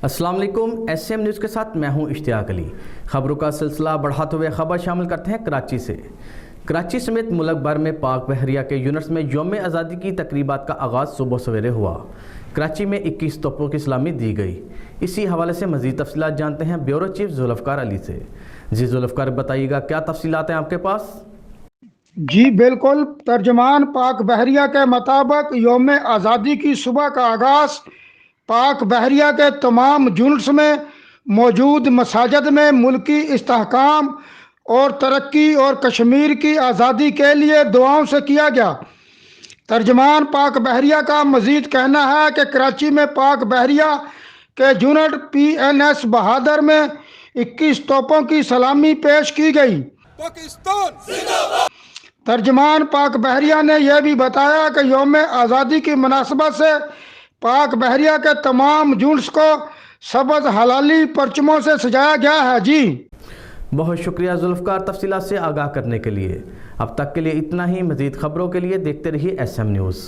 अस्सलाम वालेकुम। SM news के साथ मैं हूं इश्तियाक अली। खबरों का सिलसिला बढ़ाते हुए खबर शामिल करते हैं कराची से। कराची समेत मुल्क भर में पाक बहरिया के यूनिट्स में यौम आज़ादी की तकरीबात का आगाज़ सुबह सवेरे हुआ। कराची में 21 तोपों की सलामी दी गई। इसी हवाले से मज़ीद तफसीलात जानते हैं ब्यूरो चीफ जुल्फ़कार अली से। जी जुल्फ़कार, बताइएगा क्या तफसीलात हैं आपके पास? जी बिल्कुल, तर्जमान पाक बहरिया के मुताबिक यौम आज़ादी की सुबह का आगाज़ पाक बहरिया के तमाम यूनिट्स में मौजूद मसाजिद में मुल्की इस्तेहकाम और तरक्की और कश्मीर की आज़ादी के लिए दुआओं से किया गया। तर्जमान पाक बहरिया का मज़ीद कहना है कि कराची में पाक बहरिया के यूनिट PNS बहादुर में 21 तोपों की सलामी पेश की गई। तर्जमान पाक बहरिया ने यह भी बताया कि यौम आज़ादी की मुनासबत से पाक बहरिया के तमाम यूनिट्स को सबज हलाली परचमों से सजाया गया है। जी बहुत शुक्रिया जुल्फ़कार, तफसीलात से आगाह करने के लिए। अब तक के लिए इतना ही। मज़ीद खबरों के लिए देखते रहिए SM न्यूज़।